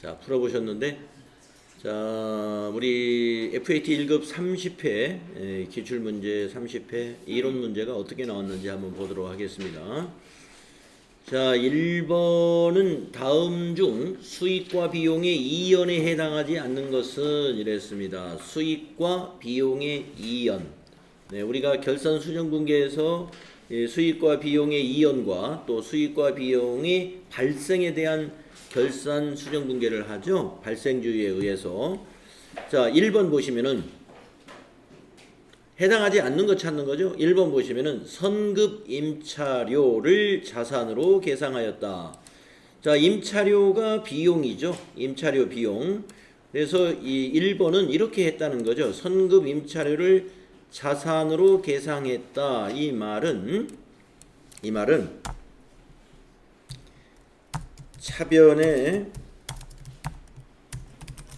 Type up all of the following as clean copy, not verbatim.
자, 풀어보셨는데, 자, 우리 FAT 1급 30회, 기출문제 30회, 이론 문제가 어떻게 나왔는지 한번 보도록 하겠습니다. 자, 1번은 다음 중 수익과 비용의 이연에 해당하지 않는 것은 이랬습니다. 수익과 비용의 이연. 네, 우리가 결산 수정분계에서 수익과 비용의 이연과 또 수익과 비용의 발생에 대한 결산 수정분계를 하죠. 발생주의에 의해서. 자, 1번 보시면은 해당하지 않는 거 찾는 거죠. 1번 보시면은 선급 임차료를 자산으로 계상하였다. 자, 임차료가 비용이죠. 임차료 비용. 그래서 이 1번은 이렇게 했다는 거죠. 선급 임차료를 자산으로 계상했다. 이 말은 차변의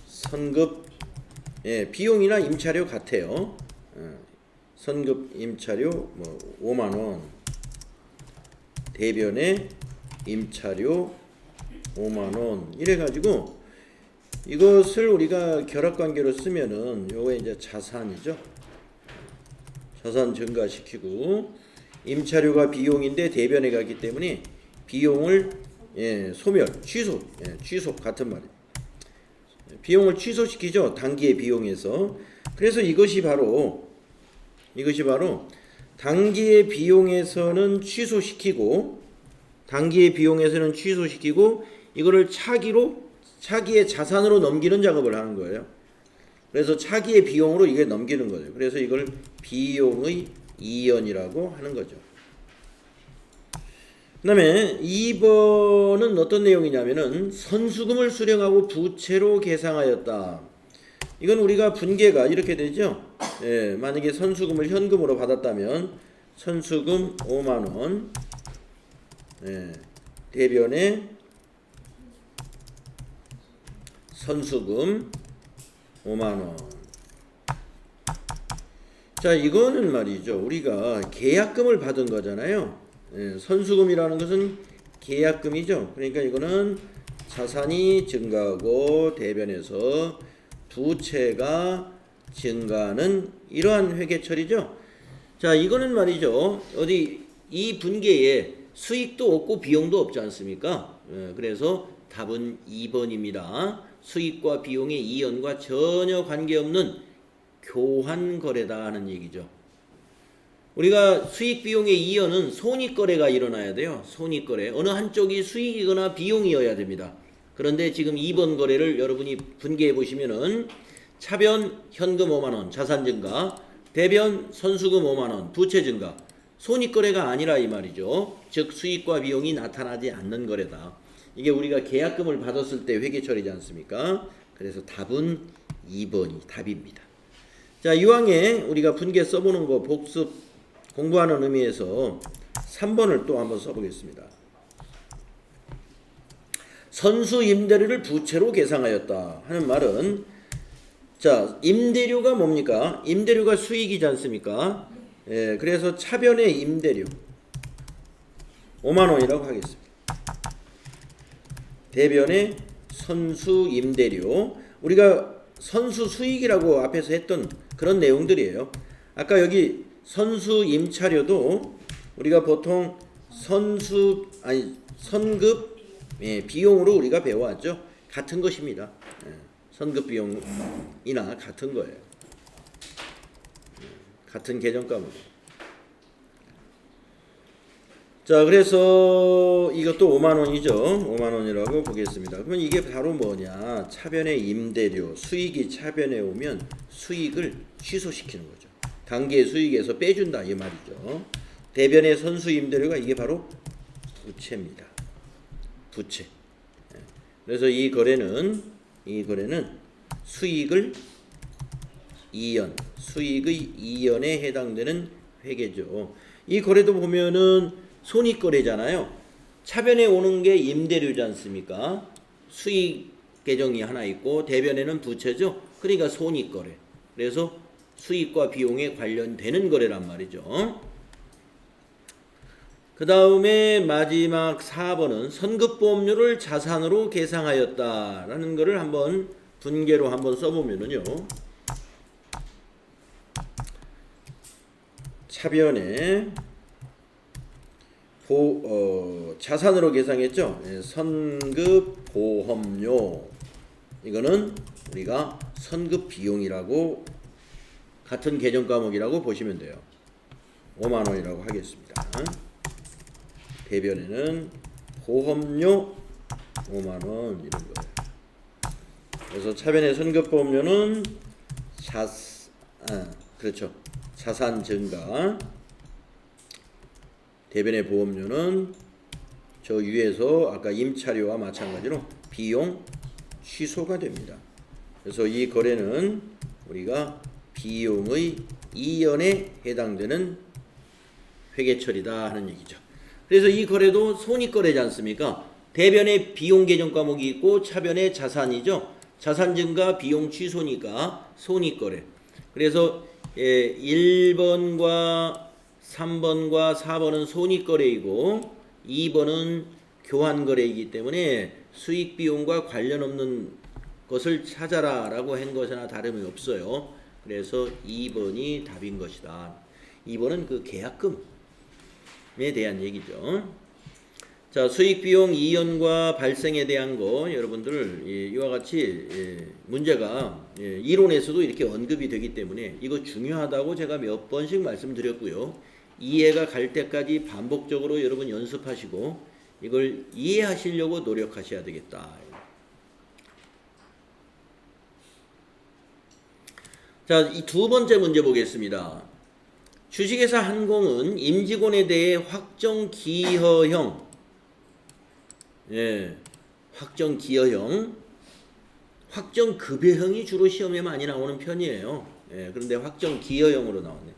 선급 비용이나 임차료 같아요. 선급 임차료 뭐 5만 원, 대변의 임차료 5만 원 이래 가지고 이것을 우리가 결합관계로 쓰면은 요거 이제 자산이죠. 자산 증가시키고 임차료가 비용인데 대변에 가기 때문에 비용을 소멸, 취소 같은 말이에요. 비용을 취소시키죠. 단기의 비용에서. 그래서 이것이 바로 단기의 비용에서는 취소시키고 이거를 차기의 자산으로 넘기는 작업을 하는 거예요. 그래서 차기의 비용으로 이게 넘기는 거죠. 그래서 이걸 비용의 이연이라고 하는 거죠. 그 다음에 2번은 어떤 내용이냐면은 선수금을 수령하고 부채로 계상하였다. 이건 우리가 분계가 이렇게 되죠. 만약에 선수금을 현금으로 받았다면 선수금 5만원, 대변에 선수금 5만원. 자, 이거는 말이죠. 우리가 계약금을 받은 거잖아요. 선수금이라는 것은 계약금이죠. 그러니까 이거는 자산이 증가하고 대변에서 부채가 증가하는 이러한 회계처리죠. 자, 이거는 말이죠. 어디 이 분계에 수익도 없고 비용도 없지 않습니까? 그래서 답은 2번입니다. 수익과 비용의 이연과 전혀 관계없는 교환거래다 하는 얘기죠. 우리가 수익 비용의 이연은 손익거래가 일어나야 돼요. 손익거래. 어느 한쪽이 수익이거나 비용이어야 됩니다. 그런데 지금 2번 거래를 여러분이 분계해 보시면은 차변 현금 5만원 자산 증가, 대변 선수금 5만원 부채 증가. 손익거래가 아니라 이 말이죠. 즉 수익과 비용이 나타나지 않는 거래다. 이게 우리가 계약금을 받았을 때 회계처리지 않습니까? 그래서 답은 2번이 답입니다. 자, 이왕에 우리가 분계 써보는 거 복습 공부하는 의미에서 3번을 또 한번 써보겠습니다. 선수 임대료를 부채로 계상하였다 하는 말은, 자, 임대료가 뭡니까? 임대료가 수익이지 않습니까? 그래서 차변의 임대료 5만원이라고 하겠습니다. 대변의 선수 임대료, 우리가 선수 수익이라고 앞에서 했던 그런 내용들이에요. 아까 여기 선수 임차료도 우리가 보통 선급 비용으로 우리가 배워왔죠. 같은 것입니다. 선급 비용이나 같은 거예요. 같은 계정과목. 자, 그래서 이것도 5만원이죠. 5만원이라고 보겠습니다. 그러면 이게 바로 뭐냐? 차변의 임대료, 수익이 차변에 오면 수익을 취소시키는 거죠. 단기의 수익에서 빼준다 이 말이죠. 대변의 선수 임대료가 이게 바로 부채입니다. 부채. 그래서 이 거래는 수익의 이연에 해당되는 회계죠. 이 거래도 보면은 손익거래잖아요. 차변에 오는 게 임대료지 않습니까? 수익 계정이 하나 있고 대변에는 부채죠. 그러니까 손익거래. 그래서 수익과 비용에 관련되는 거래란 말이죠. 그 그 다음에 마지막 4번은 선급보험료를 자산으로 계상하였다라는 것을 한번 분계로 한번 써보면은요. 차변에 자산으로 계상했죠. 선급보험료 이거는 우리가 선급비용이라고 같은 계정 과목이라고 보시면 돼요. 5만원이라고 하겠습니다. 대변에는 보험료 5만원 이런 거예요. 그래서 차변의 선급보험료는 그렇죠. 자산 증가. 대변의 보험료는 저 위에서 아까 임차료와 마찬가지로 비용 취소가 됩니다. 그래서 이 거래는 우리가 비용의 이연에 해당되는 회계처리다 하는 얘기죠. 그래서 이 거래도 손익거래지 않습니까? 대변에 비용 계정 과목이 있고 차변에 자산이죠. 자산 증가 비용 취소니까 손익거래. 그래서 1번과 3번과 4번은 손익거래이고 2번은 교환거래이기 때문에 수익비용과 관련 없는 것을 찾아라 라고 한 것이나 다름이 없어요. 그래서 2번이 답인 것이다. 2번은 그 계약금에 대한 얘기죠. 자, 수익비용 이연과 발생에 대한 거 여러분들 이와 같이 문제가 이론에서도 이렇게 언급이 되기 때문에 이거 중요하다고 제가 몇 번씩 말씀드렸고요. 이해가 갈 때까지 반복적으로 여러분 연습하시고 이걸 이해하시려고 노력하셔야 되겠다. 자, 이 두 번째 문제 보겠습니다. 주식회사 한공은 임직원에 대해 확정 기여형, 확정 기여형, 확정 급여형이 주로 시험에 많이 나오는 편이에요. 그런데 확정 기여형으로 나왔네.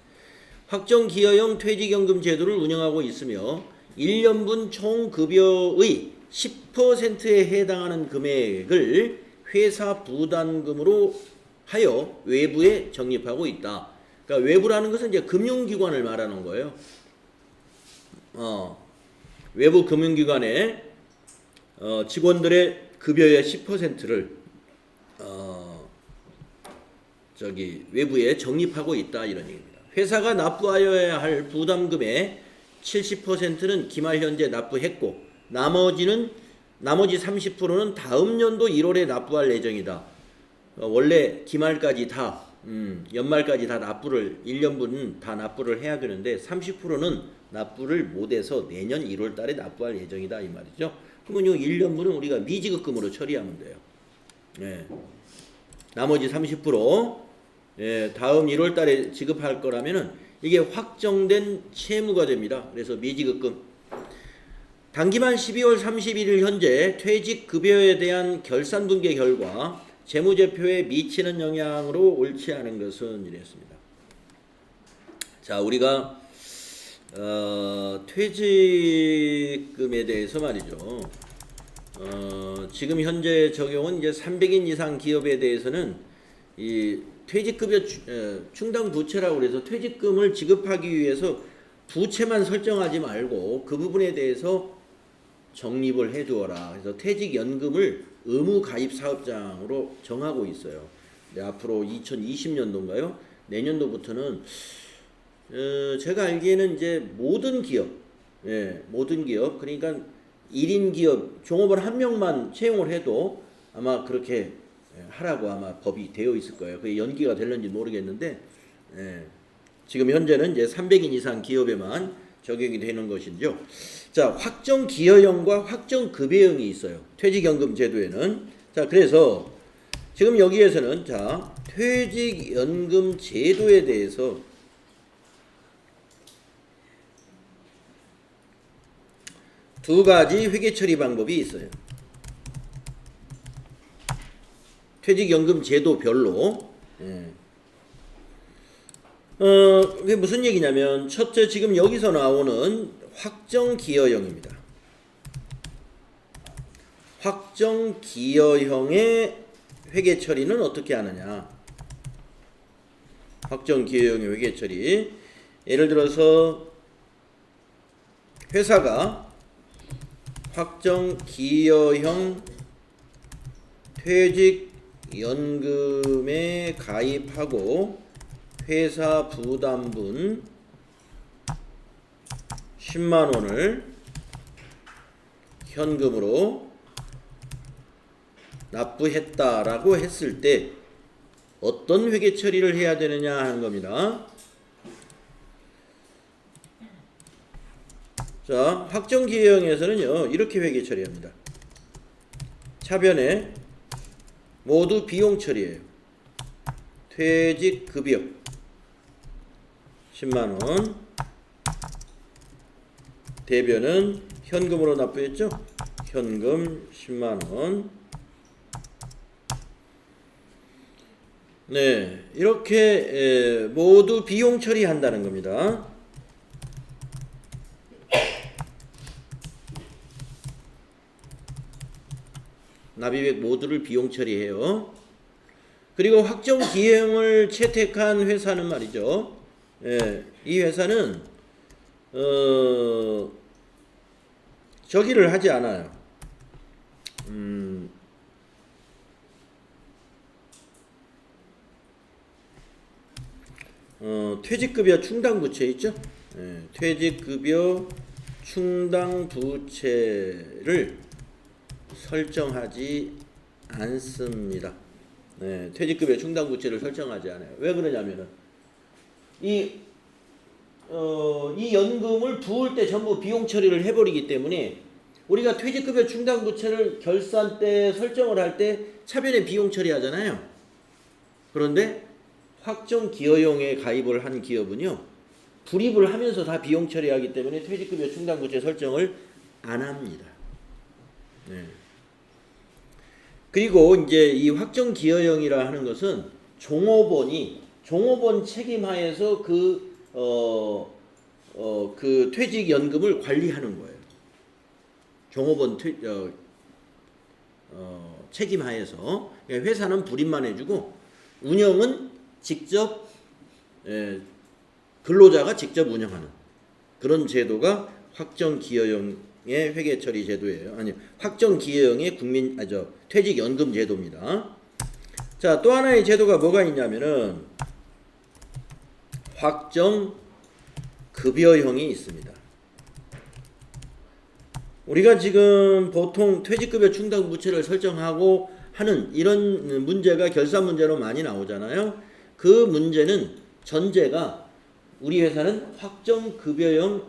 확정 기여형 퇴직연금 제도를 운영하고 있으며 1년분 총 급여의 10%에 해당하는 금액을 회사 부담금으로 하여 외부에 적립하고 있다. 그러니까 외부라는 것은 이제 금융기관을 말하는 거예요. 외부 금융기관에 직원들의 급여의 10%를 외부에 적립하고 있다 이런 얘기입니다. 회사가 납부하여야 할 부담금의 70%는 기말 현재 납부했고 나머지 30%는 다음 연도 1월에 납부할 예정이다. 원래 기말까지 다 연말까지 다 납부를 1년분 다 납부를 해야 되는데 30%는 납부를 못해서 내년 1월 달에 납부할 예정이다 이 말이죠. 그러면 이 1년분은 우리가 미지급금으로 처리하면 돼요. 나머지 30% 다음 1월 달에 지급할 거라면은 이게 확정된 채무가 됩니다. 그래서 미지급금. 단기만 12월 31일 현재 퇴직급여에 대한 결산분계 결과 재무제표에 미치는 영향으로 옳지 않은 것은 이랬습니다. 자, 우리가 퇴직금에 대해서 말이죠. 지금 현재 적용은 이제 300인 이상 기업에 대해서는 이 퇴직급여 충당 부채라고 그래서 퇴직금을 지급하기 위해서 부채만 설정하지 말고 그 부분에 대해서 적립을 해두어라. 그래서 퇴직연금을 의무가입사업장으로 정하고 있어요. 네, 앞으로 2020년도인가요? 내년도부터는 제가 알기에는 이제 모든 기업, 그러니까 1인 기업 종업원 한 명만 채용을 해도 아마 그렇게 하라고 아마 법이 되어 있을 거예요. 그게 연기가 될는지 모르겠는데 지금 현재는 이제 300인 이상 기업에만 적용이 되는 것이죠. 자, 확정 기여형과 확정 급여형이 있어요. 퇴직연금 제도에는. 자, 그래서 지금 여기에서는 자, 퇴직연금 제도에 대해서 두 가지 회계 처리 방법이 있어요. 퇴직연금 제도별로. 그게 무슨 얘기냐면 첫째 지금 여기서 나오는 확정기여형입니다. 확정기여형의 회계 처리는 어떻게 하느냐. 확정기여형의 회계 처리. 예를 들어서 회사가 확정 기여형 퇴직연금에 가입하고 회사 부담분 10만 원을 현금으로 납부했다라고 했을 때 어떤 회계 처리를 해야 되느냐 하는 겁니다. 자, 확정기여형에서는요 이렇게 회계 처리합니다. 차변에 모두 비용 처리예요. 퇴직급여 10만원, 대변은 현금으로 납부했죠. 현금 10만원. 네, 이렇게 모두 비용 처리한다는 겁니다. 납입액 모두를 비용 처리해요. 그리고 확정 기여형을 채택한 회사는 말이죠. 이 회사는 저기를 하지 않아요. 퇴직급여 충당부채 있죠? 퇴직급여 충당부채를 설정하지 않습니다. 퇴직급여 충당부채를 설정하지 않아요. 왜 그러냐면은 이 연금을 부을 때 전부 비용 처리를 해버리기 때문에 우리가 퇴직급여 충당부채를 결산 때 설정을 할 때 차변에 비용 처리하잖아요. 그런데 확정기여형에 가입을 한 기업은요 불입을 하면서 다 비용 처리하기 때문에 퇴직급여 충당부채 설정을 안 합니다. 그리고 이제 이 확정기여형이라 하는 것은 종업원 책임하에서 그 퇴직연금을 관리하는 거예요. 종업원 책임하에서 회사는 불입만 해주고 운영은 직접 근로자가 직접 운영하는 그런 제도가 확정기여형의 회계처리 제도예요. 아니 확정기여형의 퇴직연금 제도입니다. 자, 또 하나의 제도가 뭐가 있냐면은 확정급여형이 있습니다. 우리가 지금 보통 퇴직급여 충당부채를 설정하고 하는 이런 문제가 결산 문제로 많이 나오잖아요. 그 문제는 전제가 우리 회사는 확정급여형의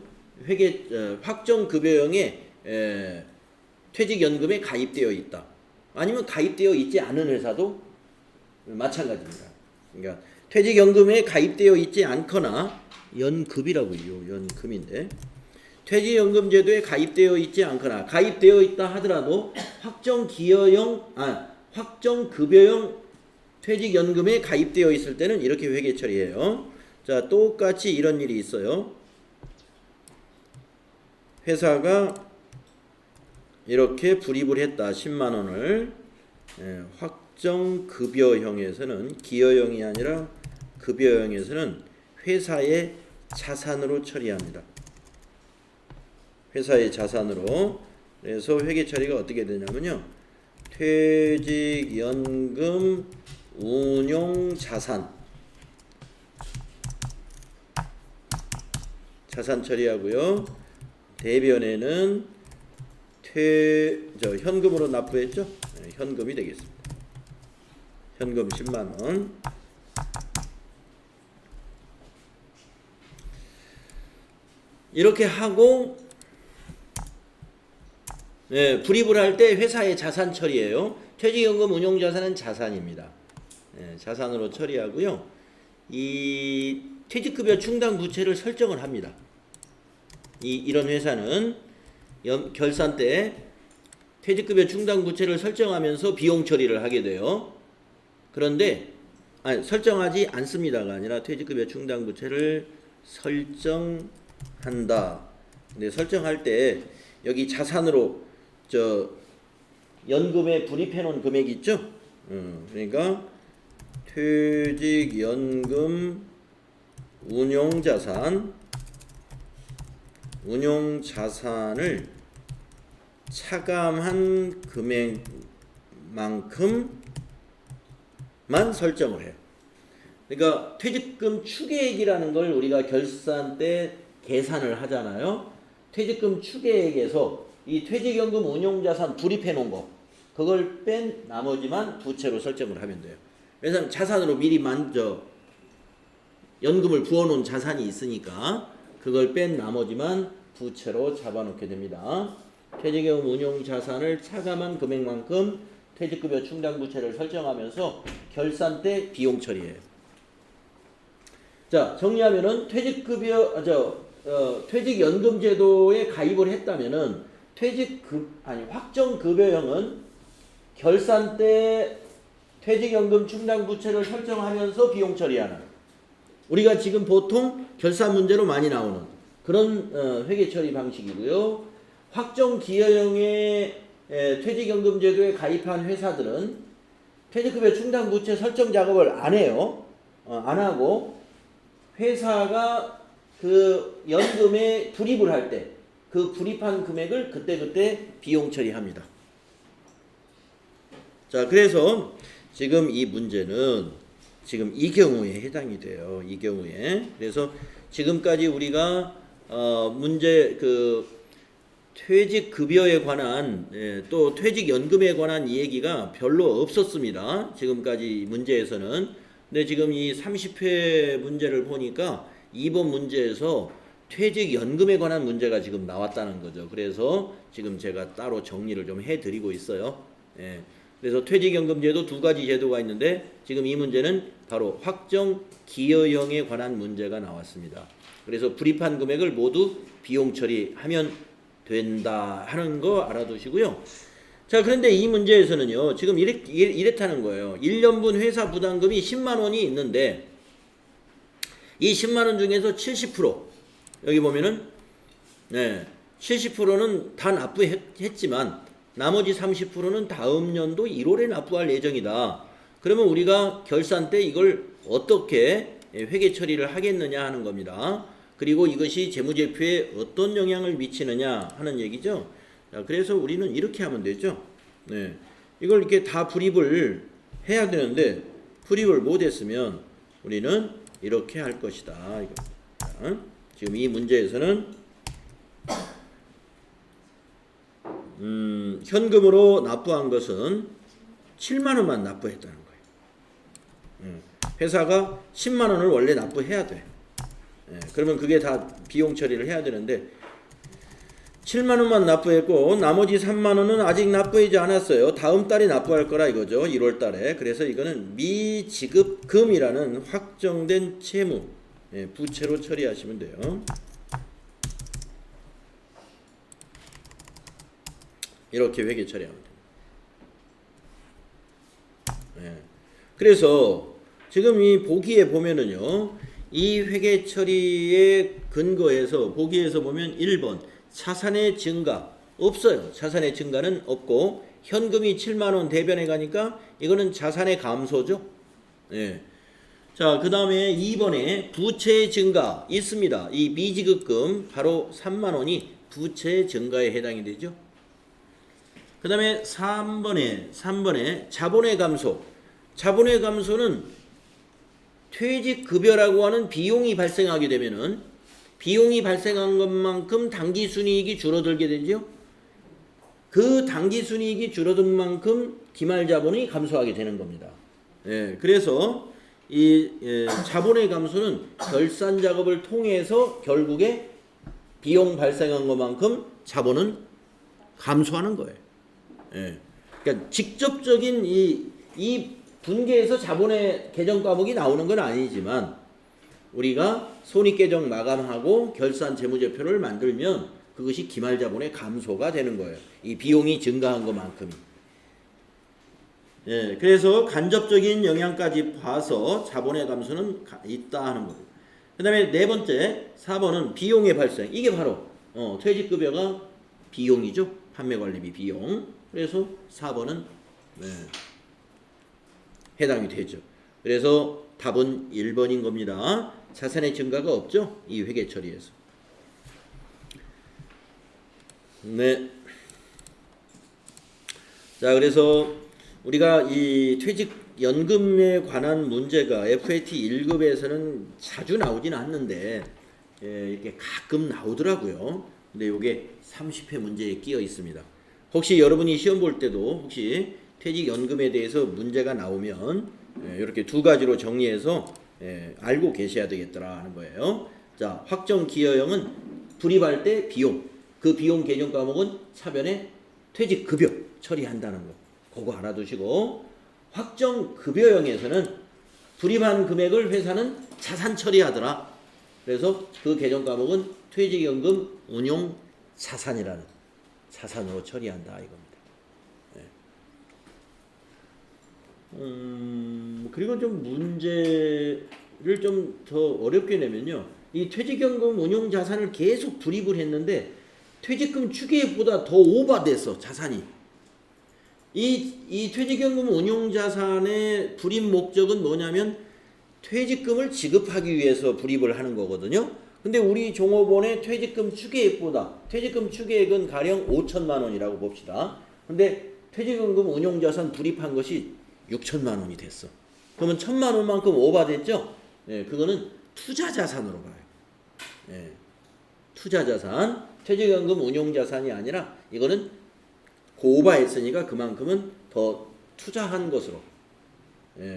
퇴직연금에 가입되어 있다. 아니면 가입되어 있지 않은 회사도 마찬가지입니다. 그러니까 퇴직연금에 가입되어 있지 않거나 연금이라고요. 연금인데 퇴직연금 제도에 가입되어 있지 않거나 가입되어 있다 하더라도 확정급여형 퇴직연금에 가입되어 있을 때는 이렇게 회계 처리해요. 자, 똑같이 이런 일이 있어요. 회사가 이렇게 불입을 했다. 10만 원을 확정급여형에서는 기여형이 아니라 급여형에서는 회사의 자산으로 처리합니다. 회사의 자산으로. 그래서 회계 처리가 어떻게 되냐면요. 퇴직연금 운용자산 처리하고요. 대변에는 현금으로 납부했죠. 현금이 되겠습니다. 현금 10만 원. 이렇게 하고 불입을 할 때 회사의 자산 처리예요. 퇴직연금 운용자산은 자산입니다. 자산으로 처리하고요. 이 퇴직급여 충당부채를 설정을 합니다. 이런 회사는 결산 때 퇴직급여 충당부채를 설정하면서 비용 처리를 하게 돼요. 그런데 설정하지 않습니다가 아니라 퇴직급여 충당부채를 설정한다. 근데 설정할 때 여기 자산으로 연금에 불입해 놓은 금액이 있죠. 그러니까 퇴직연금 운용자산 운용 자산을 차감한 금액만큼만 설정을 해요. 그러니까 퇴직금 추계액이라는 걸 우리가 결산 때 계산을 하잖아요. 퇴직금 추계액에서 이 퇴직연금 운용자산 불입해 놓은 거 그걸 뺀 나머지만 부채로 설정을 하면 돼요. 그래서 자산으로 미리 연금을 부어놓은 자산이 있으니까 그걸 뺀 나머지만 부채로 잡아놓게 됩니다. 퇴직연금 운용자산을 차감한 금액만큼 퇴직급여 충당부채를 설정하면서 결산 때 비용 처리해요. 자, 정리하면은 퇴직연금제도에 가입을 했다면은 확정급여형은 결산 때 퇴직연금 충당부채를 설정하면서 비용 처리하는 우리가 지금 보통 결산 문제로 많이 나오는 그런 회계처리 방식이고요. 확정기여형의 퇴직연금제도에 가입한 회사들은 퇴직급여 충당부채 설정 작업을 안 해요. 안 하고 회사가 그 연금에 불입을 할 때 그 불입한 금액을 그때그때 비용 처리합니다. 자, 그래서 지금 이 문제는 지금 이 경우에 해당이 돼요. 이 경우에. 그래서 지금까지 우리가 문제 퇴직급여에 관한 또 퇴직연금에 관한 얘기가 별로 없었습니다. 지금까지 문제에서는. 근데 지금 이 30회 문제를 보니까 2번 문제에서 퇴직연금에 관한 문제가 지금 나왔다는 거죠. 그래서 지금 제가 따로 정리를 좀 해드리고 있어요. 그래서 퇴직연금제도 두 가지 제도가 있는데 지금 이 문제는 바로 확정기여형에 관한 문제가 나왔습니다. 그래서 불입한 금액을 모두 비용 처리하면 된다 하는 거 알아두시고요. 자, 그런데 이 문제에서는요. 지금 이랬다는 거예요. 1년분 회사 부담금이 10만 원이 있는데 이 10만 원 중에서 70% 여기 보면은 70%는 다 납부했지만 나머지 30%는 다음 연도 1월에 납부할 예정이다. 그러면 우리가 결산 때 이걸 어떻게 회계 처리를 하겠느냐 하는 겁니다. 그리고 이것이 재무제표에 어떤 영향을 미치느냐 하는 얘기죠. 자, 그래서 우리는 이렇게 하면 되죠. 이걸 이렇게 다 불입을 해야 되는데 불입을 못했으면 우리는 이렇게 할 것이다. 지금 이 문제에서는 현금으로 납부한 것은 7만 원만 납부했다는 거예요. 회사가 10만 원을 원래 납부해야 돼. 그러면 그게 다 비용 처리를 해야 되는데 7만 원만 납부했고 나머지 3만 원은 아직 납부하지 않았어요. 다음 달에 납부할 거라 이거죠. 1월 달에. 그래서 이거는 미지급금이라는 확정된 채무 부채로 처리하시면 돼요. 이렇게 회계 처리하면 됩니다. 그래서 지금 이 보기에 보면은요. 이 회계 처리의 근거에서 보기에서 보면 1번 자산의 증가 없어요. 자산의 증가는 없고 현금이 7만 원 대변에 가니까 이거는 자산의 감소죠. 자, 그 다음에 2번에 부채의 증가 있습니다. 이 미지급금 바로 3만 원이 부채의 증가에 해당이 되죠. 그 다음에 3번에 자본의 감소. 자본의 감소는 퇴직급여라고 하는 비용이 발생하게 되면은 비용이 발생한 것만큼 당기순이익이 줄어들게 되죠. 그 당기순이익이 줄어든 만큼 기말자본이 감소하게 되는 겁니다. 그래서 이 자본의 감소는 결산 작업을 통해서 결국에 비용 발생한 것만큼 자본은 감소하는 거예요. 그러니까 직접적인 이 분계에서 자본의 계정 과목이 나오는 건 아니지만 우리가 손익계정 마감하고 결산 재무제표를 만들면 그것이 기말자본의 감소가 되는 거예요. 이 비용이 증가한 것만큼이. 그래서 간접적인 영향까지 봐서 자본의 감소는 있다 하는 거예요. 그 다음에 네 번째 4번은 비용의 발생. 이게 바로 퇴직급여가 비용이죠. 판매관리비 비용. 그래서 4번은 해당이 되죠. 그래서 답은 1번인 겁니다. 자산의 증가가 없죠. 이 회계 처리에서. 네. 자, 그래서 우리가 이 퇴직연금에 관한 문제가 FAT 1급에서는 자주 나오지는 않는데 이렇게 가끔 나오더라고요. 근데 이게 30회 문제에 끼어 있습니다. 혹시 여러분이 시험 볼 때도 혹시 퇴직연금에 대해서 문제가 나오면 이렇게 두 가지로 정리해서 알고 계셔야 되겠더라 하는 거예요. 자, 확정기여형은 불입할 때 비용, 그 비용 개정 과목은 차변에 퇴직급여 처리한다는 거, 그거 알아두시고, 확정급여형에서는 불입한 금액을 회사는 자산 처리하더라. 그래서 그 개정 과목은 퇴직연금 운용 자산이라는 자산으로 처리한다 이겁니다. 그리고 좀 문제를 좀 더 어렵게 내면요, 이 퇴직연금 운용 자산을 계속 불입을 했는데 퇴직금 추계액보다 더 오버됐어 자산이. 이 퇴직연금 운용 자산의 불입 목적은 뭐냐면 퇴직금을 지급하기 위해서 불입을 하는 거거든요. 근데 우리 종업원의 퇴직금 추계액보다, 퇴직금 추계액은 가령 5천만 원이라고 봅시다. 근데 퇴직연금 운용 자산 불입한 것이 6천만 원이 됐어. 그러면 1천만 원만큼 오버됐죠? 그거는 투자 자산으로 봐요. 투자 자산, 퇴직연금 운용 자산이 아니라 이거는 오버했으니까 그만큼은 더 투자한 것으로,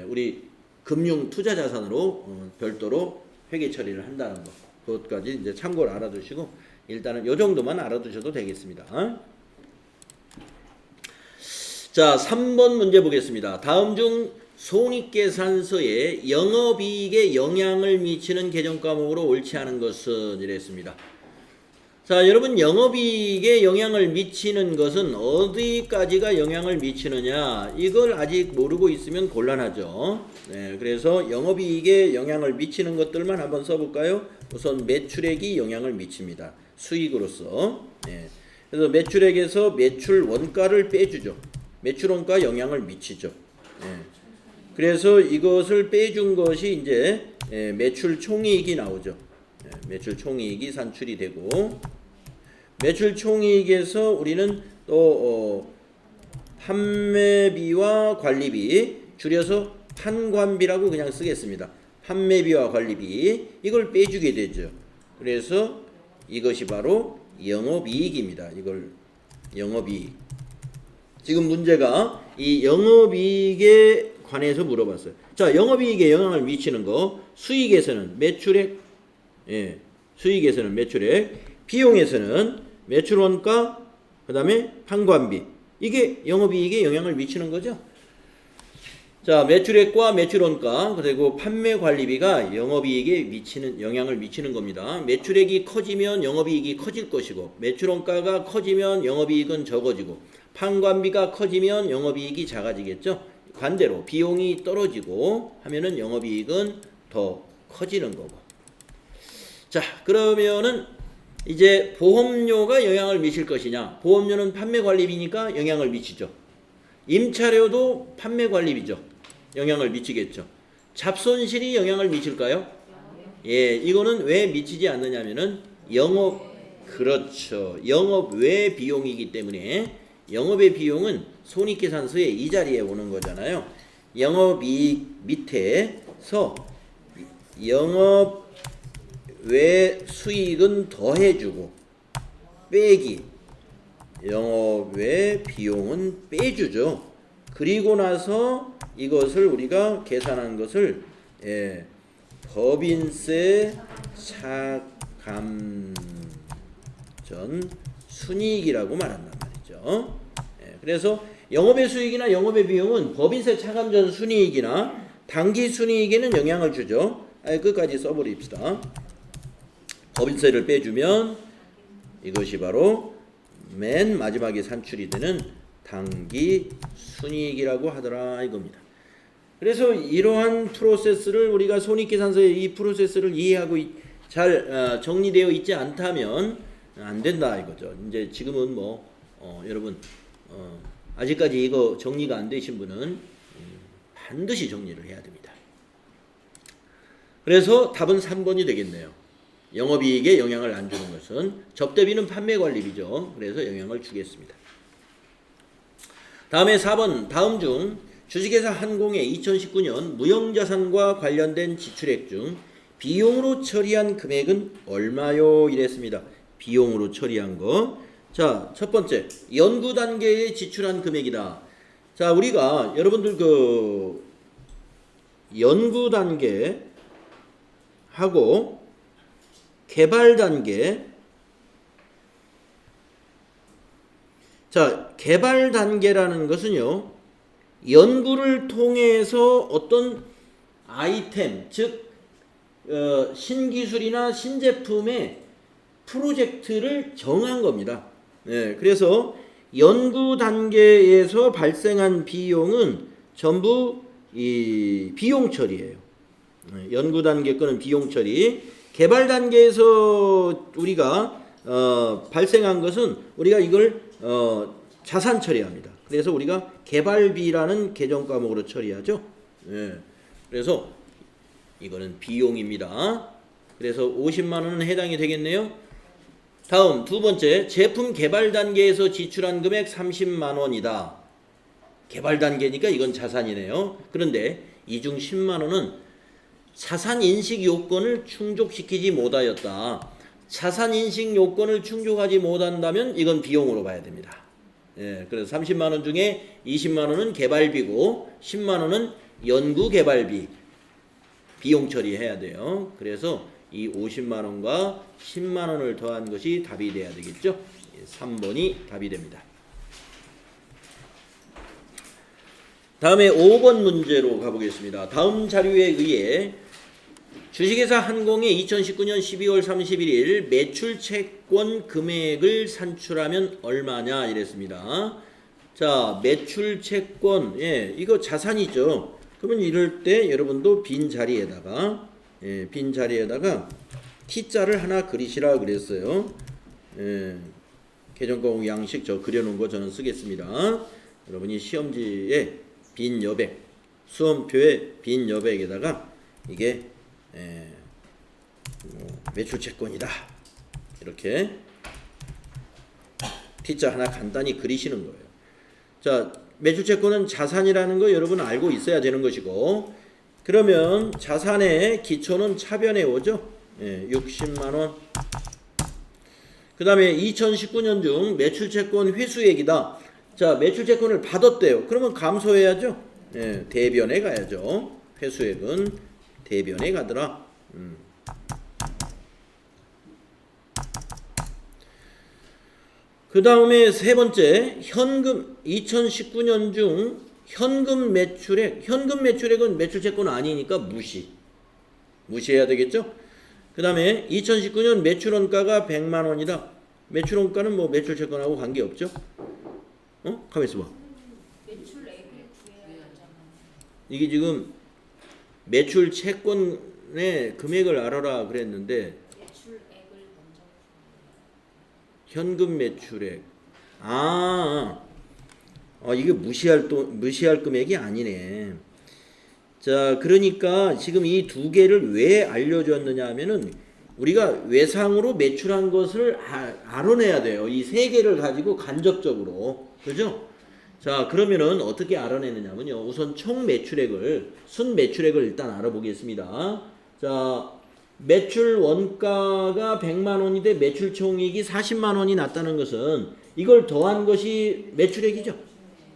우리 금융 투자 자산으로 별도로 회계 처리를 한다는 것. 그것까지 이제 참고를 알아두시고 일단은 요 정도만 알아두셔도 되겠습니다. 자, 3번 문제 보겠습니다. 다음 중 손익계산서에 영업이익에 영향을 미치는 개정 과목으로 옳지 않은 것은 이랬습니다. 자, 여러분, 영업이익에 영향을 미치는 것은 어디까지가 영향을 미치느냐, 이걸 아직 모르고 있으면 곤란하죠. 그래서 영업이익에 영향을 미치는 것들만 한번 써볼까요? 우선 매출액이 영향을 미칩니다. 수익으로서. 그래서 매출액에서 매출 원가를 빼주죠. 매출 원가 영향을 미치죠. 그래서 이것을 빼준 것이 이제 매출 총이익이 나오죠. 매출 총이익이 산출이 되고, 매출 총이익에서 우리는 또 판매비와 관리비, 줄여서 판관비라고 그냥 쓰겠습니다. 판매비와 관리비, 이걸 빼주게 되죠. 그래서 이것이 바로 영업이익입니다. 이걸 영업이익. 지금 문제가 이 영업이익에 관해서 물어봤어요. 자, 영업이익에 영향을 미치는 거, 수익에서는 매출액, 수익에서는 매출액, 비용에서는 매출원가, 그 다음에 판관비, 이게 영업이익에 영향을 미치는 거죠. 자, 매출액과 매출원가 그리고 판매관리비가 영업이익에 미치는 영향을 미치는 겁니다. 매출액이 커지면 영업이익이 커질 것이고, 매출원가가 커지면 영업이익은 적어지고, 판관비가 커지면 영업이익이 작아지겠죠. 반대로 비용이 떨어지고 하면은 영업이익은 더 커지는 거고. 자, 그러면은 이제 보험료가 영향을 미칠 것이냐? 보험료는 판매관리비니까 영향을 미치죠. 임차료도 판매관리비죠. 영향을 미치겠죠. 잡손실이 영향을 미칠까요? 이거는 왜 미치지 않느냐면은 그렇죠. 영업 외 비용이기 때문에, 영업의 비용은 손익계산서에 이 자리에 오는 거잖아요. 영업이익 밑에서 영업 외 수익은 더해주고 빼기, 영업 외 비용은 빼주죠. 그리고 나서 이것을 우리가 계산한 것을 법인세 차감전 순이익이라고 말한단 말이죠. 그래서 영업의 수익이나 영업의 비용은 법인세 차감전 순이익이나 당기 순이익에는 영향을 주죠. 끝까지 써버립시다. 법인세를 빼주면 이것이 바로 맨 마지막에 산출이 되는 당기 순이익이라고 하더라 이겁니다. 그래서 이러한 프로세스를 우리가 손익계산서의 이 프로세스를 이해하고 잘 정리되어 있지 않다면 안 된다 이거죠. 이제 지금은 뭐 여러분 아직까지 이거 정리가 안 되신 분은 반드시 정리를 해야 됩니다. 그래서 답은 3번이 되겠네요. 영업이익에 영향을 안 주는 것은 접대비는 판매관리비죠. 그래서 영향을 주겠습니다. 다음에 4번 다음 중 주식회사 한공의 2019년 무형자산과 관련된 지출액 중 비용으로 처리한 금액은 얼마요? 이랬습니다. 비용으로 처리한 거. 자, 첫 번째 연구 단계에 지출한 금액이다. 자, 우리가 여러분들 그 연구 단계 하고 개발 단계. 자, 개발 단계라는 것은요, 연구를 통해서 어떤 아이템, 즉 신기술이나 신제품의 프로젝트를 정한 겁니다. 네, 그래서 연구 단계에서 발생한 비용은 전부 이 비용 처리예요. 연구 단계 거는 비용 처리. 개발 단계에서 우리가 발생한 것은 우리가 이걸 자산 처리합니다. 그래서 우리가 개발비라는 계정 과목으로 처리하죠. 네. 그래서 이거는 비용입니다. 그래서 50만 원은 해당이 되겠네요. 다음 두 번째 제품 개발 단계에서 지출한 금액 30만 원이다. 개발 단계니까 이건 자산이네요. 그런데 이 중 10만 원은 자산 인식 요건을 충족시키지 못하였다. 자산 인식 요건을 충족하지 못한다면 이건 비용으로 봐야 됩니다. 예, 그래서 30만 원 중에 20만 원은 개발비고 10만 원은 연구 개발비 비용 처리해야 돼요. 그래서 이 50만 원과 10만 원을 더한 것이 답이 돼야 되겠죠. 3번이 답이 됩니다. 다음에 5번 문제로 가보겠습니다. 다음 자료에 의해 주식회사 한공의 2019년 12월 31일 매출 채권 금액을 산출하면 얼마냐 이랬습니다. 자, 매출 채권, 예, 이거 자산이죠. 그러면 이럴 때 여러분도 빈 자리에다가, 예, 빈 자리에다가 T자를 하나 그리시라 그랬어요. 예, 계정과목 양식 저 그려놓은 거 저는 쓰겠습니다. 여러분이 시험지에 빈 여백, 수험표에 빈 여백에다가 이게 매출 채권이다. 이렇게 T자 하나 간단히 그리시는 거예요. 자, 매출 채권은 자산이라는 거 여러분 알고 있어야 되는 것이고, 그러면 자산의 기초는 차변에 오죠. 60만 원. 그 다음에 2019년 중 매출 채권 회수액이다. 자, 매출 채권을 받았대요. 그러면 감소해야죠. 대변에 가야죠. 회수액은 대변에 가더라. 그 다음에 세 번째, 현금 2019년 중 현금 매출액은 매출채권 아니니까 무시해야 되겠죠. 그 다음에 2019년 매출원가가 100만 원이다. 매출원가는 뭐 매출채권하고 관계없죠. 가만 있어봐. 매출액을 구해야 하잖아. 이게 지금 매출채권의 금액을 알아라 그랬는데 매출액을 먼저 현금 매출액. 이게 무시할 금액이 아니네. 자, 그러니까 지금 이 두 개를 왜 알려줬느냐 하면은 우리가 외상으로 매출한 것을 알아내야 돼요. 이 세 개를 가지고 간접적으로. 그죠? 자, 그러면은 어떻게 알아내느냐면요. 우선 총 매출액을, 순 매출액을 일단 알아보겠습니다. 자, 매출 원가가 100만 원인데 매출 총이익이 40만 원이 났다는 것은 이걸 더한 것이 매출액이죠.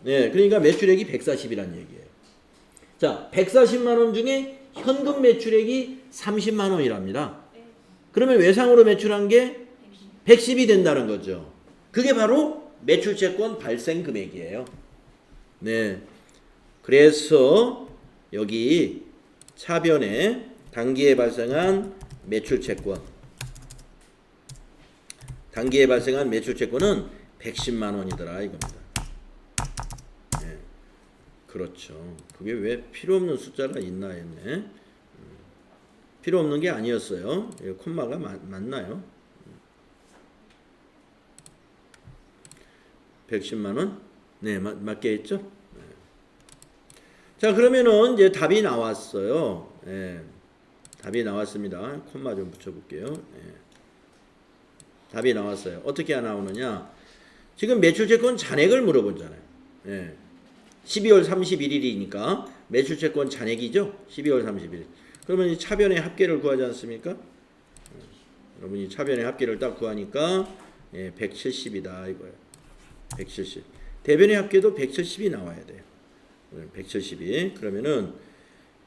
네, 그러니까 매출액이 140이라는 얘기예요. 자, 140만 원 중에 현금 매출액이 30만 원이랍니다. 그러면 외상으로 매출한 게 110이 된다는 거죠. 그게 바로 매출채권 발생 금액이에요. 네, 그래서 여기 차변에 단기에 발생한 매출채권, 단기에 발생한 매출채권은 110만 원이더라 이겁니다. 네, 그렇죠. 그게 왜 필요 없는 숫자가 있나 했네. 필요 없는 게 아니었어요. 콤마가 맞나요? 110만 원? 네, 맞게 했죠? 네. 자, 그러면은 이제 답이 나왔어요. 네. 답이 나왔습니다. 콤마 좀 붙여볼게요. 예. 답이 나왔어요. 어떻게 나오느냐? 지금 매출채권 잔액을 물어보잖아요. 예. 12월 31일이니까 매출채권 잔액이죠. 12월 31일. 그러면 이 차변의 합계를 구하지 않습니까? 여러분이 차변의 합계를 딱 구하니까 170이다 이거예요. 170. 대변의 합계도 170이 나와야 돼요. 170이. 그러면은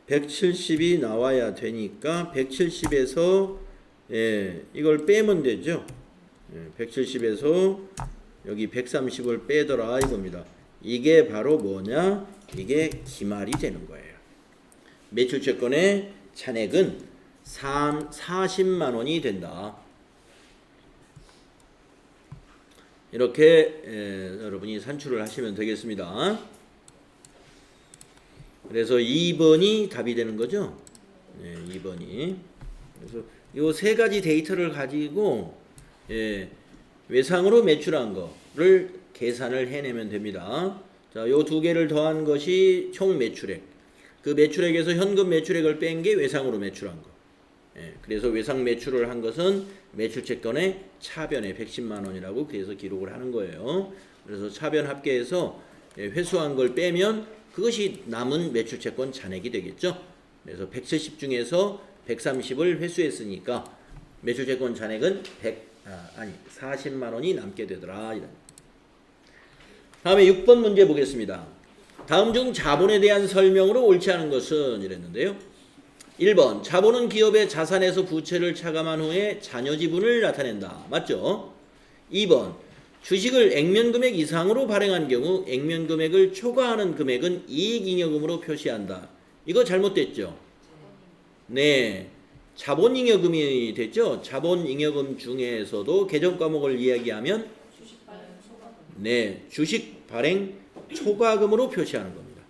170이 나와야 되니까 170에서 이걸 빼면 되죠. 170에서 여기 130을 빼더라 이겁니다. 이게 바로 뭐냐? 이게 기말이 되는 거예요. 매출채권의 잔액은 40만 원이 된다. 이렇게 여러분이 산출을 하시면 되겠습니다. 그래서 2번이 답이 되는 거죠. 2번이. 그래서 이 세 가지 데이터를 가지고 외상으로 매출한 거를 계산을 해내면 됩니다. 자, 요 두 개를 더한 것이 총 매출액. 그 매출액에서 현금 매출액을 뺀 게 외상으로 매출한 거. 그래서 외상 매출을 한 것은 매출채권의 차변에 110만 원이라고 그래서 기록을 하는 거예요. 그래서 차변 합계에서 회수한 걸 빼면 그것이 남은 매출채권 잔액이 되겠죠. 그래서 170 중에서 130을 회수했으니까 매출채권 잔액은 40만 원이 남게 되더라. 다음에 6번 문제 보겠습니다. 다음 중 자본에 대한 설명으로 옳지 않은 것은 이랬는데요. 1번 자본은 기업의 자산에서 부채를 차감한 후에 잔여 지분을 나타낸다. 맞죠? 2번 주식을 액면금액 이상으로 발행한 경우 액면금액을 초과하는 금액은 이익잉여금으로 표시한다. 이거 잘못됐죠? 네, 자본잉여금이 됐죠? 자본잉여금 중에서도 개정 과목을 이야기하면 네, 주식 발행 초과금으로 표시하는 겁니다.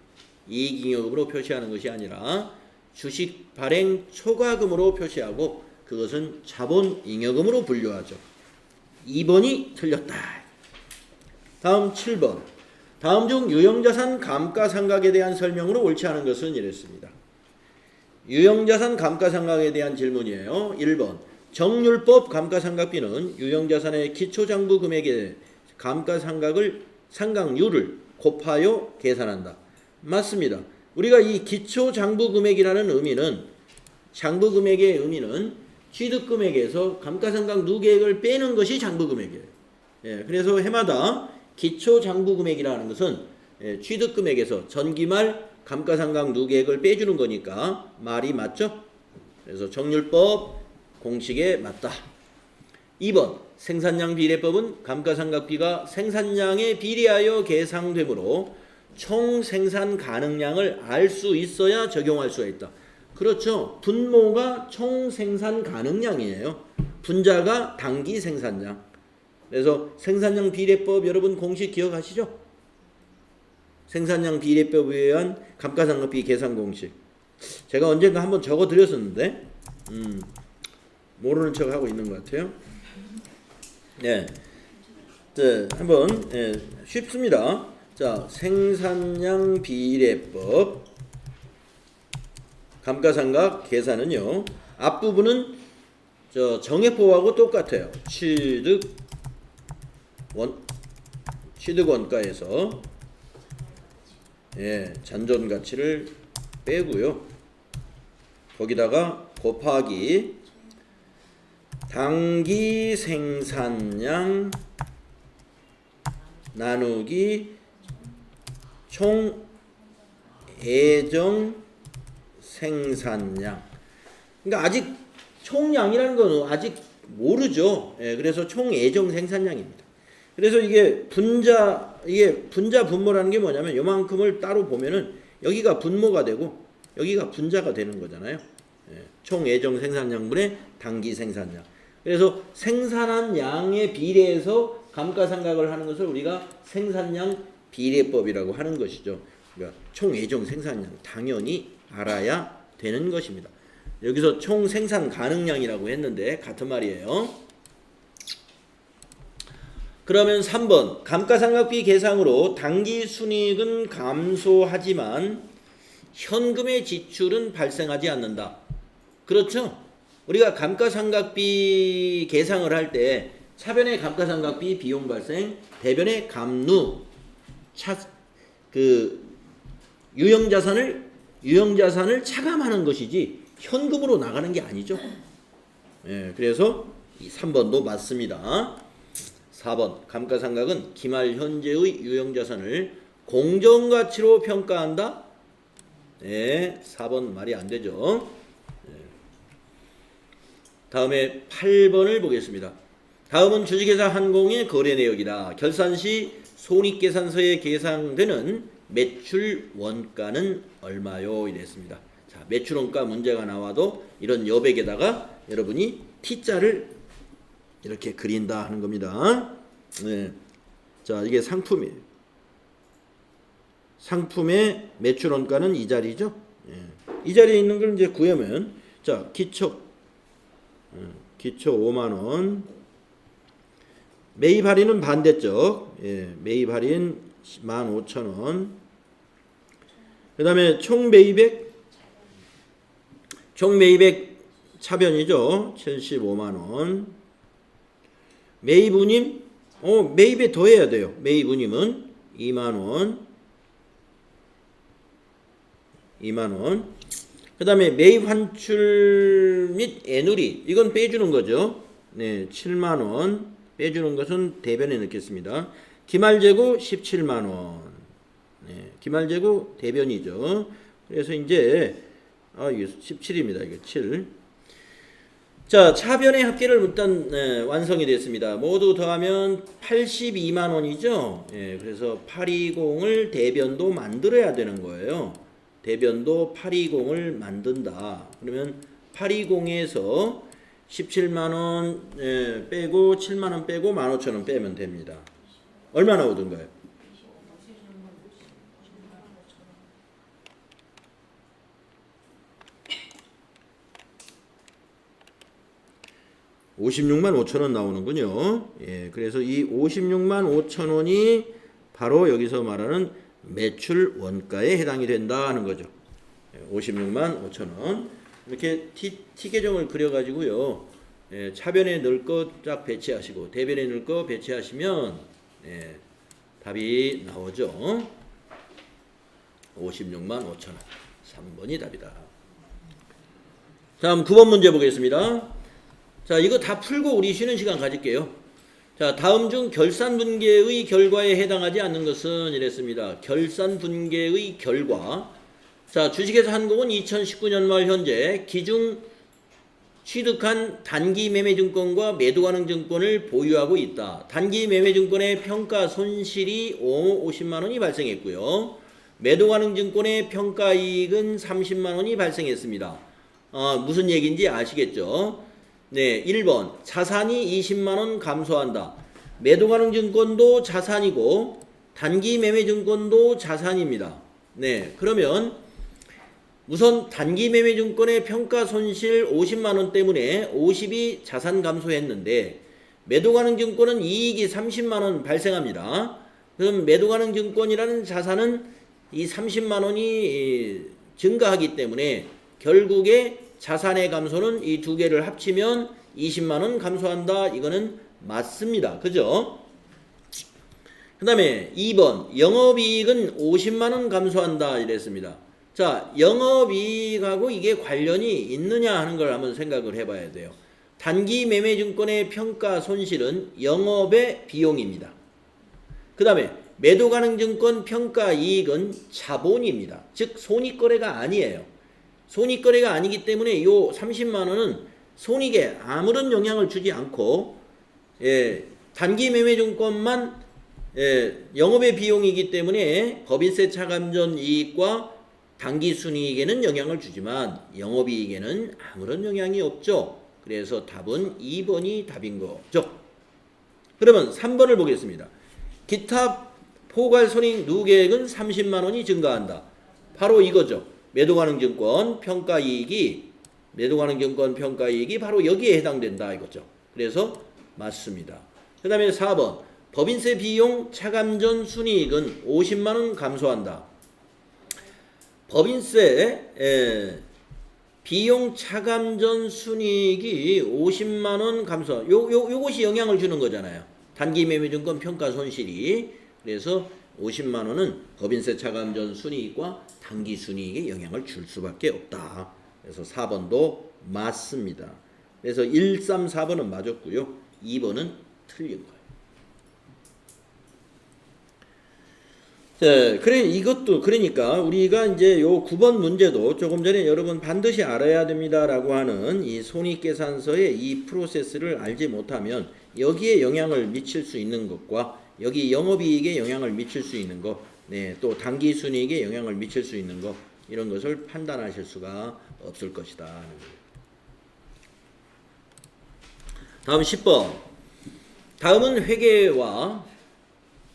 이익잉여금으로 표시하는 것이 아니라 주식 발행 초과금으로 표시하고 그것은 자본잉여금으로 분류하죠. 2번이 틀렸다. 다음 7번. 다음 중 유형자산 감가상각에 대한 설명으로 옳지 않은 것은 이랬습니다. 유형자산 감가상각에 대한 질문이에요. 1번. 정률법 감가상각비는 유형자산의 기초장부 금액의 감가상각을 상각률을 곱하여 계산한다. 맞습니다. 우리가 이 기초장부금액이라는 의미는 장부금액의 의미는 취득금액에서 감가상각 누계액을 빼는 것이 장부금액이에요. 그래서 해마다 기초장부금액이라는 것은 취득금액에서 전기말 감가상각 누계액을 빼주는 거니까 말이 맞죠? 그래서 정률법 공식에 맞다. 2번 생산량 비례법은 감가상각비가 생산량에 비례하여 계상되므로 총 생산 가능량을 알 수 있어야 적용할 수가 있다. 그렇죠. 분모가 총 생산 가능량이에요. 분자가 당기 생산량. 그래서 생산량 비례법 여러분 공식 기억하시죠? 생산량 비례법에 의한 감가상각비 계산 공식. 제가 언젠가 한번 적어 드렸었는데 모르는 척 하고 있는 것 같아요. 네, 한번 쉽습니다. 자, 생산량 비례법 감가상각 계산은요. 앞부분은 정액법하고 똑같아요. 취득원가에서 잔존 가치를 빼고요. 거기다가 곱하기 당기 생산량 나누기 총 예정 생산량. 그러니까 아직 총량이라는 건 아직 모르죠. 그래서 총 예정 생산량입니다. 그래서 이게 분자 분모라는 게 뭐냐면 요만큼을 따로 보면은 여기가 분모가 되고 여기가 분자가 되는 거잖아요. 총 예정 생산량분의 당기 생산량. 그래서 생산한 양에 비례해서 감가상각을 하는 것을 우리가 생산량 비례법이라고 하는 것이죠. 그러니까 총 예정 생산량 당연히 알아야 되는 것입니다. 여기서 총 생산 가능량이라고 했는데 같은 말이에요. 그러면 3번 감가상각비 계상으로 당기 순이익은 감소하지만 현금의 지출은 발생하지 않는다. 그렇죠? 우리가 감가상각비 계상을 할 때 차변의 감가상각비 비용 발생, 대변의 감루, 유형자산을 차감하는 것이지 현금으로 나가는 게 아니죠. 예, 그래서 이 3번도 맞습니다. 4번 감가상각은 기말 현재의 유형자산을 공정가치로 평가한다. 네, 4번 말이 안 되죠. 다음에 8번을 보겠습니다. 다음은 주식회사 한공의 거래 내역이다. 결산 시 손익계산서에 계상되는 매출 원가는 얼마요? 이랬습니다. 자, 매출 원가 문제가 나와도 이런 여백에다가 여러분이 T자를 이렇게 그린다 하는 겁니다. 네. 자, 이게 상품이에요. 상품의 매출 원가는 이 자리죠. 이 자리에 있는 걸 이제 구하면, 자, 기초 5만 원. 매입 할인은 반대쪽. 매입 할인 15,000원. 그다음에 총 매입액 차변이죠. 75만 원. 매입 운임 매입에 더해야 돼요. 매입 운임은 2만 원. 그다음에 매입 환출 및 애누리 이건 빼주는 거죠. 네, 7만 원. 빼주는 것은 대변에 넣겠습니다. 기말재고 17만 원. 네, 기말재고 대변이죠. 그래서 이제 이게 17입니다. 이게 7. 자, 차변의 합계를 일단 완성이 됐습니다. 모두 더하면 82만 원이죠. 그래서 820을 대변도 만들어야 되는 거예요. 대변도 820을 만든다. 그러면 820에서 17만 원 빼고 7만 원 빼고 15,000원 빼면 됩니다. 얼마 나오던가요? 56만 5천 원 나오는군요. 그래서 이 56만 5천 원이 바로 여기서 말하는 매출 원가에 해당이 된다 하는 거죠. 56만 5천 원. 이렇게 T 계정을 그려가지고요. 차변에 넣을 거 쫙 배치하시고 대변에 넣을 거 배치하시면 답이 나오죠. 56만 5천 원. 3번이 답이다. 다음 9번 문제 보겠습니다. 자, 이거 다 풀고 우리 쉬는 시간 가질게요. 자, 다음 중 결산 분계의 결과에 해당하지 않는 것은 이랬습니다. 결산 분계의 결과. 자, 주식회사 한공은 2019년 말 현재 기중 취득한 단기 매매증권과 매도가능 증권을 보유하고 있다. 단기 매매증권의 평가 손실이 50만 원이 발생했고요. 매도가능 증권의 평가 이익은 30만 원이 발생했습니다. 무슨 얘기인지 아시겠죠? 네, 1번 자산이 20만 원 감소한다. 매도가능 증권도 자산이고 단기 매매 증권도 자산입니다. 네, 그러면 우선 단기 매매 증권의 평가 손실 50만 원 때문에 50이 자산 감소했는데 매도가능 증권은 이익이 30만 원 발생합니다. 그럼 매도가능 증권이라는 자산은 이 30만 원이 증가하기 때문에 결국에 자산의 감소는 이 두 개를 합치면 20만 원 감소한다. 이거는 맞습니다. 그죠? 그 다음에 2번 영업이익은 50만 원 감소한다 이랬습니다. 자, 영업이익하고 이게 관련이 있느냐 하는 걸 한번 생각을 해봐야 돼요. 단기 매매증권의 평가 손실은 영업의 비용입니다. 그 다음에 매도가능증권 평가 이익은 자본입니다. 즉 손익거래가 아니에요. 손익거래가 아니기 때문에 이 30만 원은 손익에 아무런 영향을 주지 않고 단기 매매증권만 영업의 비용이기 때문에 법인세 차감전 이익과 단기 순이익에는 영향을 주지만 영업이익에는 아무런 영향이 없죠. 그래서 답은 2번이 답인 거죠. 그러면 3번을 보겠습니다. 기타 포괄손익 누계액은 30만 원이 증가한다. 바로 이거죠. 매도가능증권 평가이익이 바로 여기에 해당된다 이거죠. 그래서 맞습니다. 그 다음에 4번 법인세 비용 차감전 순이익은 50만 원 감소한다. 법인세 비용 차감 전 순이익이 50만 원 감소. 요것이 영향을 주는 거잖아요. 단기 매매증권 평가 손실이. 그래서 50만 원은 법인세 차감 전 순이익과 단기 순이익에 영향을 줄 수밖에 없다. 그래서 4번도 맞습니다. 그래서 1, 3, 4번은 맞았고요. 2번은 틀린 거예요. 자, 그러니까 우리가 이제 요 9번 문제도 조금 전에 여러분 반드시 알아야 됩니다라고 하는 이 손익계산서의 이 프로세스를 알지 못하면 여기에 영향을 미칠 수 있는 것과 여기 영업이익에 영향을 미칠 수 있는 것, 네, 또 단기 순이익에 영향을 미칠 수 있는 것, 이런 것을 판단하실 수가 없을 것이다. 다음 10번. 다음은 회계와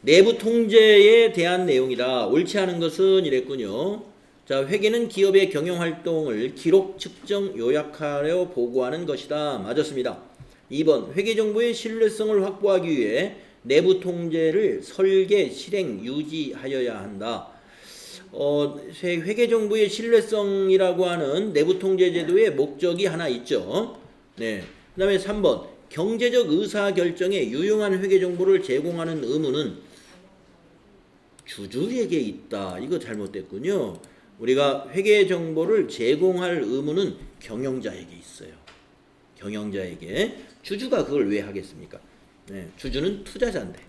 내부 통제에 대한 내용이다. 옳지 않은 것은 이랬군요. 자, 회계는 기업의 경영활동을 기록, 측정, 요약하여 보고하는 것이다. 맞았습니다. 2번. 회계정보의 신뢰성을 확보하기 위해 내부 통제를 설계, 실행, 유지하여야 한다. 회계정보의 신뢰성이라고 하는 내부 통제 제도의 목적이 하나 있죠. 네. 그 다음에 3번. 경제적 의사결정에 유용한 회계정보를 제공하는 의무는 주주에게 있다. 이거 잘못됐군요. 우리가 회계정보를 제공할 의무는 경영자에게 있어요. 경영자에게. 주주가 그걸 왜 하겠습니까? 네, 주주는 투자자인데.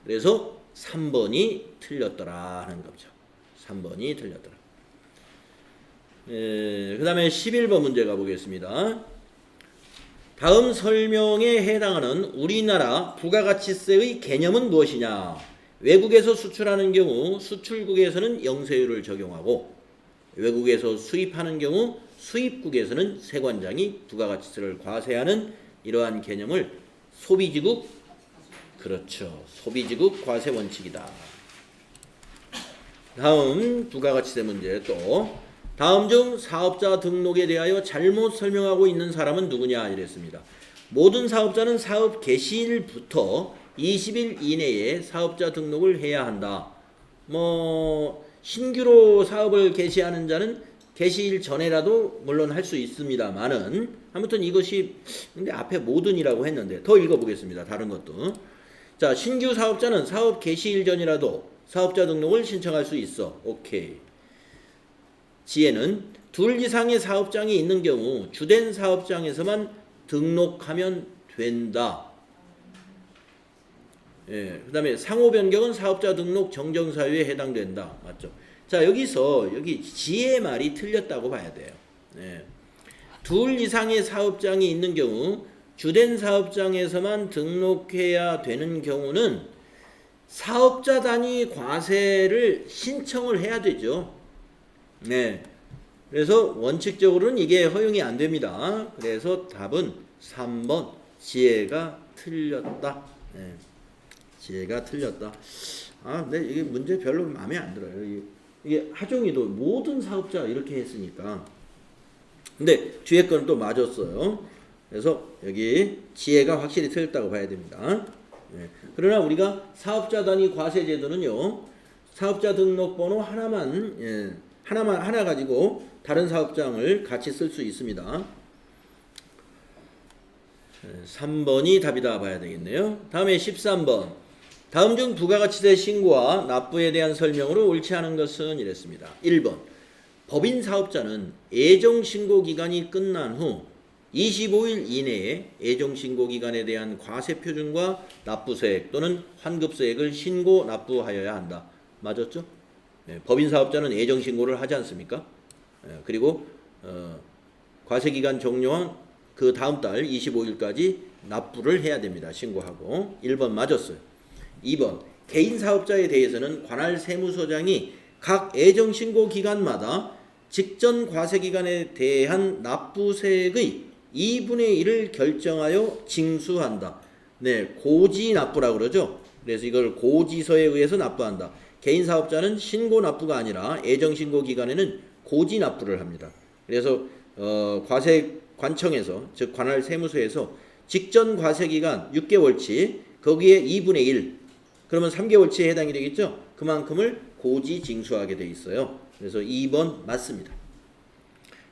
그래서 3번이 틀렸더라 하는 거죠. 3번이 틀렸더라. 그 다음에 11번 문제 가보겠습니다. 다음 설명에 해당하는 우리나라 부가가치세의 개념은 무엇이냐? 외국에서 수출하는 경우 수출국에서는 영세율을 적용하고 외국에서 수입하는 경우 수입국에서는 세관장이 부가가치세를 과세하는 이러한 개념을 소비지국, 그렇죠, 소비지국 과세 원칙이다. 다음 부가가치세 문제 또 다음 중 사업자 등록에 대하여 잘못 설명하고 있는 사람은 누구냐 이랬습니다. 모든 사업자는 사업 개시일부터 20일 이내에 사업자 등록을 해야 한다. 신규로 사업을 개시하는 자는 개시일 전에라도 물론 할 수 있습니다만은 아무튼 이것이 근데 앞에 모든이라고 했는데 더 읽어보겠습니다. 다른 것도. 자, 신규 사업자는 사업 개시일 전이라도 사업자 등록을 신청할 수 있어. 오케이. 지혜는 둘 이상의 사업장이 있는 경우 주된 사업장에서만 등록하면 된다. 예, 그 다음에 상호 변경은 사업자 등록 정정사유에 해당된다. 맞죠? 자, 여기 지혜의 말이 틀렸다고 봐야 돼요. 예. 둘 이상의 사업장이 있는 경우 주된 사업장에서만 등록해야 되는 경우는 사업자 단위 과세를 신청을 해야 되죠. 네. 그래서 원칙적으로는 이게 허용이 안 됩니다. 그래서 답은 3번 지혜가 틀렸다. 네. 지혜가 틀렸다. 근데 이게 문제 별로 마음에 안 들어요. 이게 하종이도 모든 사업자 이렇게 했으니까. 근데 뒤에 건 또 맞았어요. 그래서 여기 지혜가 확실히 틀렸다고 봐야 됩니다. 네. 그러나 우리가 사업자 단위 과세 제도는요. 사업자 등록번호 하나 가지고 다른 사업장을 같이 쓸 수 있습니다. 3번이 답이다 봐야 되겠네요. 다음에 13번. 다음 중 부가가치세 신고와 납부에 대한 설명으로 옳지 않은 것은 이랬습니다. 1번. 법인 사업자는 애정신고 기간이 끝난 후 25일 이내에 애정신고 기간에 대한 과세표준과 납부세액 또는 환급세액을 신고 납부하여야 한다. 맞았죠? 네, 법인 사업자는 애정신고를 하지 않습니까? 그리고 과세기간 종료한 그 다음 달 25일까지 납부를 해야 됩니다. 신고하고. 1번 맞았어요. 2번. 개인 사업자에 대해서는 관할 세무서장이 각 애정신고 기간마다 직전 과세기간에 대한 납부세액의 2분의 1을 결정하여 징수한다. 네, 고지납부라고 그러죠. 그래서 이걸 고지서에 의해서 납부한다. 개인 사업자는 신고 납부가 아니라 애정신고 기간에는 고지 납부를 합니다. 그래서 과세관청에서 즉 관할 세무서에서 직전 과세기간 6개월치 거기에 2분의 1 그러면 3개월치에 해당이 되겠죠. 그만큼을 고지 징수하게 돼 있어요. 그래서 2번 맞습니다.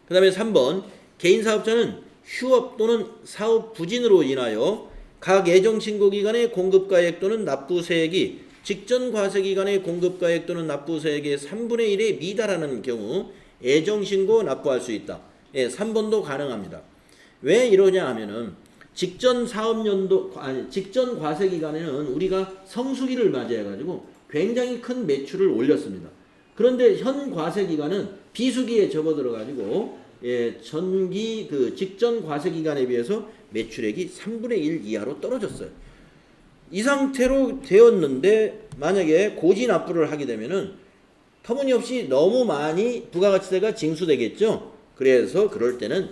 그 다음에 3번 개인 사업자는 휴업 또는 사업 부진으로 인하여 각 예정신고기간의 공급가액 또는 납부세액이 직전 과세기간의 공급가액 또는 납부세액의 3분의 1에 미달하는 경우 예정신고 납부할 수 있다. 예, 3번도 가능합니다. 왜 이러냐 하면은 직전 사업연도 직전 과세기간에는 우리가 성수기를 맞이해가지고 굉장히 큰 매출을 올렸습니다. 그런데 현 과세기간은 비수기에 접어들어가지고 전기 그 직전 과세기간에 비해서 매출액이 3분의 1 이하로 떨어졌어요. 이 상태로 되었는데 만약에 고지 납부를 하게 되면은 터무니없이 너무 많이 부가가치세가 징수되겠죠. 그래서 그럴 때는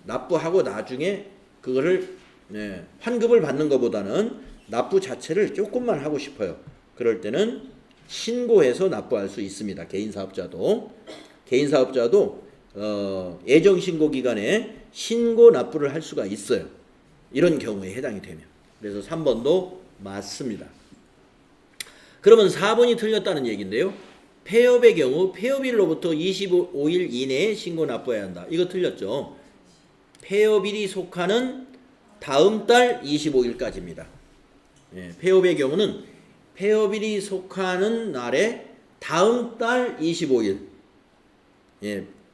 납부하고 나중에 그거를 환급을 받는 것보다는 납부 자체를 조금만 하고 싶어요. 그럴 때는 신고해서 납부할 수 있습니다. 개인 사업자도 예정 신고 기간에 신고 납부를 할 수가 있어요. 이런 경우에 해당이 되면. 그래서 3번도 맞습니다. 그러면 4번이 틀렸다는 얘기인데요. 폐업의 경우 폐업일로부터 25일 이내에 신고 납부해야 한다. 이거 틀렸죠. 폐업일이 속하는 다음 달 25일까지입니다. 폐업의 경우는 폐업일이 속하는 날에 다음 달 25일.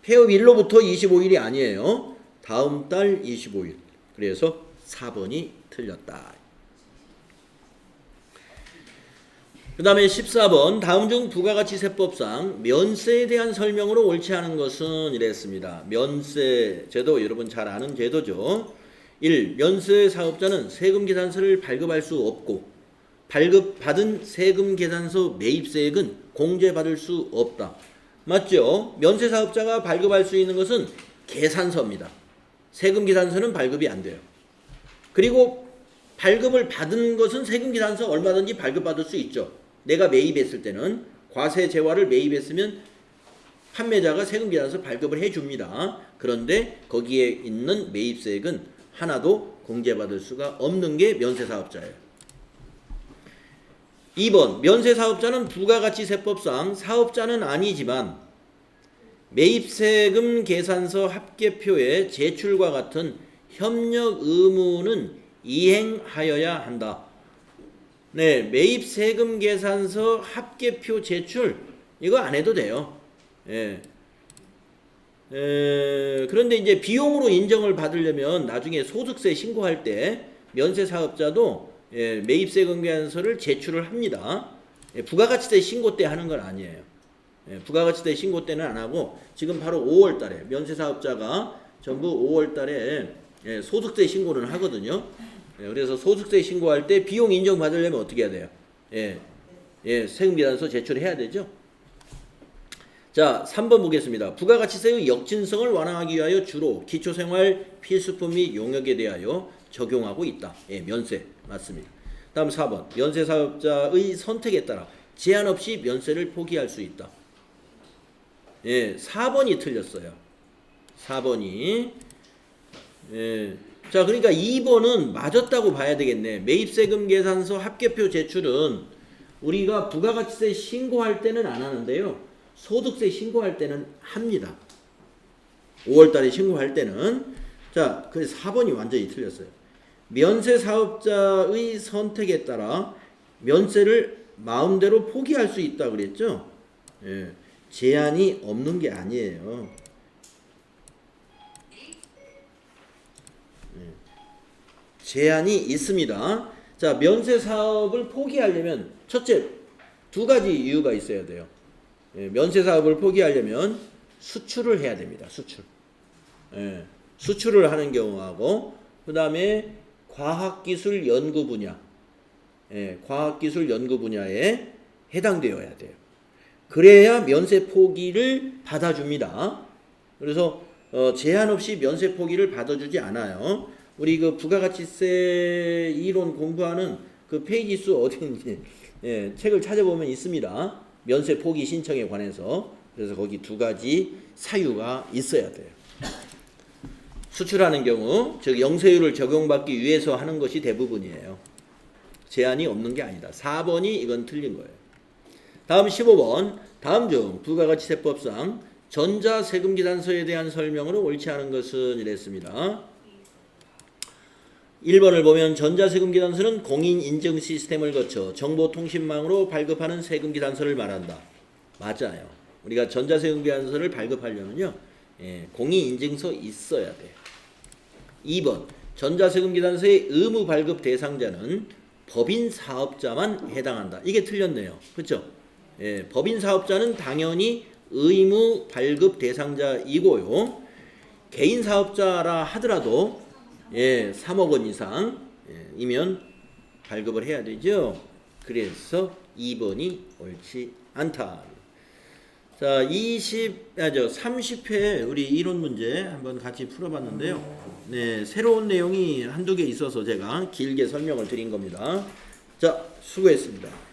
폐업일로부터 25일이 아니에요. 다음 달 25일. 그래서 4번이 틀렸다. 그 다음에 14번 다음 중 부가가치세법상 면세에 대한 설명으로 옳지 않은 것은 이랬습니다. 면세 제도 여러분 잘 아는 제도죠. 1. 면세 사업자는 세금계산서를 발급할 수 없고 발급받은 세금계산서 매입세액은 공제받을 수 없다. 맞죠? 면세 사업자가 발급할 수 있는 것은 계산서입니다. 세금계산서는 발급이 안 돼요. 그리고 발급을 받은 것은 세금계산서 얼마든지 발급받을 수 있죠. 내가 매입했을 때는 과세재화를 매입했으면 판매자가 세금계산서 발급을 해줍니다. 그런데 거기에 있는 매입세액은 하나도 공제받을 수가 없는 게 면세사업자예요. 2번 면세사업자는 부가가치세법상 사업자는 아니지만 매입세금 계산서 합계표의 제출과 같은 협력 의무는 이행하여야 한다. 네, 매입세금 계산서 합계표 제출 이거 안 해도 돼요. 그런데 이제 비용으로 인정을 받으려면 나중에 소득세 신고할 때 면세사업자도 매입세금 계산서를 제출을 합니다. 부가가치세 신고 때 하는 건 아니에요. 부가가치세 신고 때는 안 하고 지금 바로 5월 달에 면세사업자가 전부 5월 달에 소득세 신고를 하거든요. 그래서 소득세 신고할 때 비용 인정 받으려면 어떻게 해야 돼요? 세금계산서 제출해야 되죠. 자, 3번 보겠습니다. 부가가치세의 역진성을 완화하기 위하여 주로 기초생활 필수품 및 용역에 대하여 적용하고 있다. 면세 맞습니다. 다음 4번 면세사업자의 선택에 따라 제한 없이 면세를 포기할 수 있다. 4번이 틀렸어요. 4번이 자, 그러니까 2번은 맞았다고 봐야 되겠네. 매입세금 계산서 합계표 제출은 우리가 부가가치세 신고할 때는 안 하는데요. 소득세 신고할 때는 합니다. 5월 달에 신고할 때는. 자, 그래서 4번이 완전히 틀렸어요. 면세사업자의 선택에 따라 면세를 마음대로 포기할 수 있다 그랬죠. 제한이 없는 게 아니에요. 제한이 있습니다. 자, 면세 사업을 포기하려면 첫째, 두 가지 이유가 있어야 돼요. 면세 사업을 포기하려면 수출을 해야 됩니다. 수출을 하는 경우하고 그 다음에 과학기술 연구 분야, 과학기술 연구 분야에 해당되어야 돼요. 그래야 면세 포기를 받아줍니다. 그래서 제한 없이 면세 포기를 받아주지 않아요. 우리 그 부가가치세 이론 공부하는 그 페이지 수 어딘지 책을 찾아보면 있습니다. 면세 포기 신청에 관해서. 그래서 거기 두 가지 사유가 있어야 돼요. 수출하는 경우 즉 영세율을 적용받기 위해서 하는 것이 대부분이에요. 제한이 없는 게 아니다. 4번이 이건 틀린 거예요. 다음 15번 다음 중 부가가치세법상 전자세금계산서에 대한 설명으로 옳지 않은 것은 이랬습니다. 1번을 보면 전자세금계산서는 공인인증 시스템을 거쳐 정보통신망으로 발급하는 세금계산서를 말한다. 맞아요. 우리가 전자세금계산서를 발급하려면요, 공인인증서 있어야 돼. 2번 전자세금계산서의 의무 발급 대상자는 법인 사업자만 해당한다. 이게 틀렸네요. 그렇죠? 법인 사업자는 당연히 의무 발급 대상자이고요. 개인 사업자라 하더라도 3억 원 이상이면 발급을 해야 되죠. 그래서 2번이 옳지 않다. 자, 30회 우리 이론 문제 한번 같이 풀어봤는데요. 네, 새로운 내용이 한두 개 있어서 제가 길게 설명을 드린 겁니다. 자, 수고했습니다.